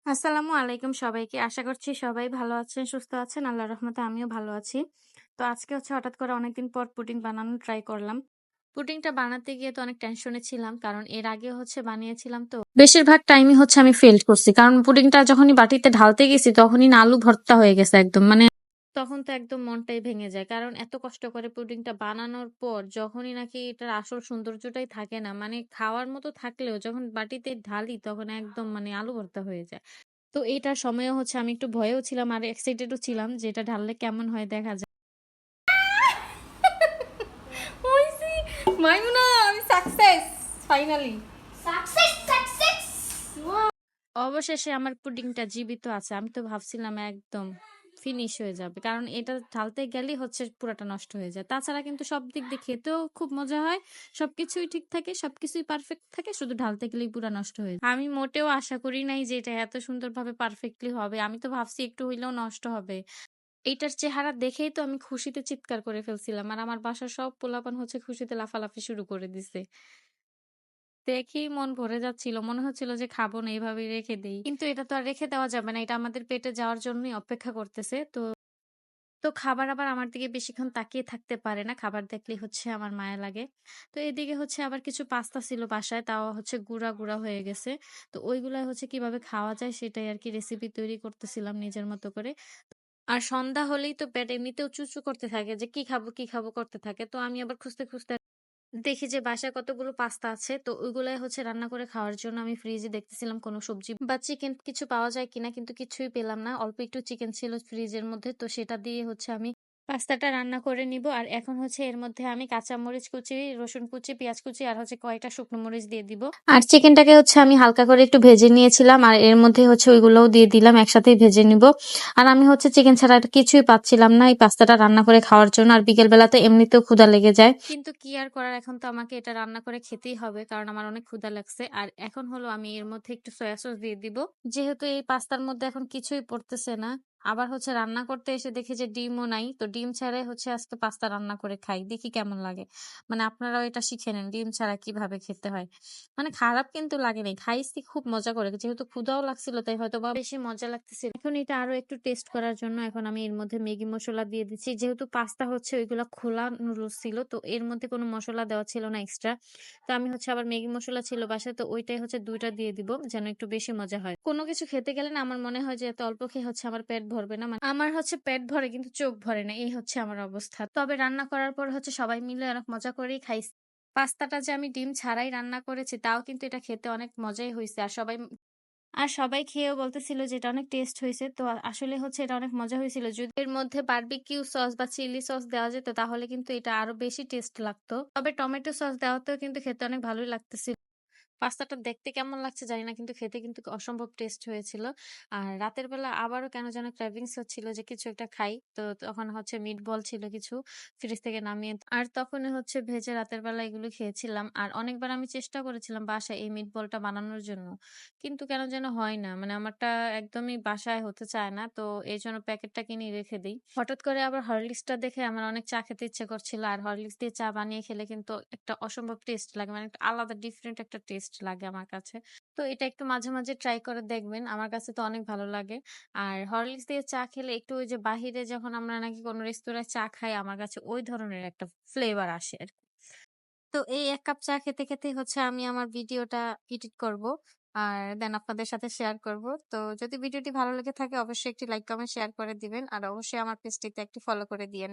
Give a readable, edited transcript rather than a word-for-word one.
আসসালামু আলাইকুম সবাইকে। আশা করছি সবাই ভালো আছেন, সুস্থ আছেন। আল্লাহর রহমতে আমিও ভালো আছি। তো আজকে হঠাৎ করে অনেকদিন পর পুডিং বানানোর ট্রাই করলাম। পুডিংটা বানাতে গিয়ে তো অনেক টেনশনে ছিলাম। কারণ এর আগে বানিয়েছিলাম তো। বেশিরভাগ টাইমই আমি ফেইলড করছি। কারণ পুডিংটা যখনই বাটিতে ঢালতে গেছি তখনই না আলু ভর্তা হয়ে গেছে একদম। মানে তখন তো একদম মনটাই ভেঙে যায়। কারণ এত কষ্ট করে পুডিংটা বানানোর পর যখনই নাকি এটার আসল সৌন্দর্যটাই থাকে না, মানে খাওয়ার মতো থাকলেও যখন বাটিতে ঢালি তখন একদম মানে আলু ভর্তা হয়ে যায়। তো এইটার সময়েও আমি একটু ভয়েও ছিলাম আর এক্সাইটেড ও ছিলাম যে এটা ঢাললে কেমন হয় দেখা যায়। হইছি মাইমুনা, আমি সাকসেস ফাইনালি। অবশেষে আমার পুডিংটা জীবিত আছে। আমি তো ভাবছিলাম একদম ফিনিশ হয়ে যাবে। কারণ এটা ঢালতে গেলেই পুরাটা নষ্ট হয়ে যায়। তাছাড়া কিন্তু সব দিক দিয়ে খেতেও খুব মজা হয়। সবকিছুই ঠিক থাকে, সবকিছুই পারফেক্ট থাকে। শুধু ঢালতে গেলেই পুরা নষ্ট হয়ে যায়। আমি মোটেও আশা করি নাই যে এটা এত সুন্দরভাবে পারফেক্টলি হবে। আমি তো ভাবছি একটু হইলেও নষ্ট হবে। এইটার চেহারা দেখেই তো আমি খুশিতে চিৎকার করে ফেলছিলাম। আর আমার বাসার সব পোলাপান খুশিতে লাফালাফি শুরু করে দিছে। দেখেই মন ভরে যাচ্ছিল। মনে হচ্ছিল যে খাবো না, এভাবেই রেখে দেই। কিন্তু এটা তো আর রেখে দেওয়া যাবে না। এটা আমাদের পেটে যাওয়ার জন্যই অপেক্ষা করতেছে। তো খাবার আবার আমার দিকে বেশিক্ষণ তাকিয়ে থাকতে পারে না। খাবার দেখলেই আমার মায়া লাগে। তো এদিকে আবার কিছু পাস্তা ছিল বাসায়। তাও গুঁড়া, গুঁড়া হয়ে গেছে। তো ওইগুলাই কিভাবে খাওয়া যায় সেটাই আরকি রেসিপি তৈরি করতেছিলাম নিজের মতো করে। আর সন্ধ্যা হলেই তো পেট এমনিতেও চুচু করতে থাকে যে কি খাবো, কি খাবো করতে থাকে। তো আমি আবার খুঁজতে, খুঁজতে দেখি যে বাসায় কতগুলো পাস্তা আছে। তো ওইগুলাই রান্না করে খাওয়ার জন্য আমি ফ্রিজে দেখতেছিলাম কোনো সবজি বা চিকেন কিছু পাওয়া যায় কিনা, কিন্তু কিছুই পেলাম না। অল্প একটু চিকেন ছিল ফ্রিজের মধ্যে। তো সেটা দিয়ে আমি পাস্তাটা রান্না করে নিব। আর এখন এর মধ্যে আমি কাঁচা মরিচ কুচি, রসুন কুচি, পেঁয়াজ কুচি আর কয়েকটা শুকনো মরিচ দিয়ে দিব। আর চিকেনটাকে আমি হালকা করে একটু ভেজে নিয়েছিলাম। আর এর মধ্যে ওইগুলোও দিয়ে দিলাম, একসাথেই ভেজে নিব। আর আমি চিকেন ছাড়া আর কিছুই পাচ্ছিলাম না এই পাস্তাটা রান্না করে খাওয়ার জন্য। আর বিকেল বেলা তো এমনিতেও ক্ষুধা লেগে যায়, কিন্তু কি আর করার, এখন তো আমাকে এটা রান্না করে খেতেই হবে কারণ আমার অনেক ক্ষুধা লাগছে। আর এখন আমি এর মধ্যে একটু সয়া সস দিয়ে দিব, যেহেতু এই পাস্তার মধ্যে এখন কিছুই পড়তেছে না। আবার রান্না করতে এসে দেখি যে ডিমও নাই। তো ডিম ছাড়াই আজকে পাস্তা রান্না করে খাই, দেখি কেমন লাগে। মানে আপনারাও এটা শিখে নেন ডিম ছাড়া কিভাবে খেতে হয়। মানে খারাপ কিন্তু লাগেনি, খাইছি খুব মজা করে। যেহেতু ক্ষুধাও লাগছিল তাই হয়তো বা বেশি মজা লাগতেছিল। এখন এটা আরো একটু টেস্ট করার জন্য এখন আমি এর মধ্যে ম্যাগি মসলা দিয়ে দিচ্ছি। যেহেতু পাস্তা ওইগুলা খোলা নুডলস ছিল, তো এর মধ্যে কোনো মসলা দেওয়া ছিল না এক্সট্রা। তো আমি আবার ম্যাগি মসলা ছিল বাসায়, তো ওইটাই ২টা দিয়ে দিব যেন একটু বেশি মজা হয়। কোনো কিছু খেতে গেলে না আমার মনে হয় যে এত অল্প খেয়ে আমার পেট ভরবে না। মানে আমার পেট ভরে কিন্তু চোখ ভরে না, এই আমার অবস্থা। তবে রান্না করার পর সবাই মিলে অনেক মজা করেই খাইছি। পাস্তাটা যে আমি ডিম ছাড়াই রান্না করেছি তাও কিন্তু এটা খেতে অনেক মজাই হইছে। আর সবাই খেয়েও বলতেছিল যে এটা অনেক টেস্ট হয়েছে। তো আসলে এটা অনেক মজা হয়েছিল। যদি এর মধ্যে বারবিকিউ সস বা চিলি সস দেওয়া যেত তাহলে কিন্তু এটা আরো বেশি টেস্ট লাগতো। তবে টমেটো সস দেওয়াতেও কিন্তু খেতে অনেক ভালোই লাগতেছিল। পাস্তাটা দেখতে কেমন লাগছে জানি না, কিন্তু খেতে কিন্তু অসম্ভব টেস্ট হয়েছিল। আর রাতের বেলা আবারও কেন যেন ক্র্যাভিংস হচ্ছিল যে কিছু একটা খাই। তো তখন মিটবল ছিল কিছু ফ্রিজ থেকে নামিয়ে, আর তখনই ভেজে রাতের বেলা এগুলো খেয়েছিলাম। আর অনেকবার আমি চেষ্টা করেছিলাম বাসায় এই মিটবলটা বানানোর জন্য, কিন্তু কেন যেন হয় না। মানে আমারটা একদমই বাসায় হতে চায় না। তো এই জন্য প্যাকেটটা কিনে রেখে দিই। হঠাৎ করে আবার হরলিক্সটা দেখে আমার অনেক চা খেতে ইচ্ছে করছিল। আর হরলিক্স দিয়ে চা বানিয়ে খেলে কিন্তু একটা অসম্ভব টেস্ট লাগে, মানে একটা আলাদা ডিফারেন্ট একটা টেস্ট লাগে আমার কাছে। তো এটা একটু মাঝে মাঝে ট্রাই করে দেখবেন, আমার কাছে তো অনেক ভালো লাগে। আর হরলিক্স দিয়ে চা খেলে একটু ওই যে বাহিরে যখন আমরা নাকি কোনো রেস্তোরাঁয় চা খাই, আমার কাছে ওই ধরনের একটা ফ্লেভার আসে আর কি। তো এই ১ কাপ চা খেতে, খেতেই আমি আমার ভিডিওটা এডিট করব। আর দেন আপনাদের সাথে শেয়ার করব। তো যদি ভিডিওটি ভালো লেগে থাকে অবশ্যই একটি লাইক, কমেন্ট, শেয়ার করে দিবেন। আর অবশ্যই আমার পেজটিতে একটি ফলো করে দিয়েন।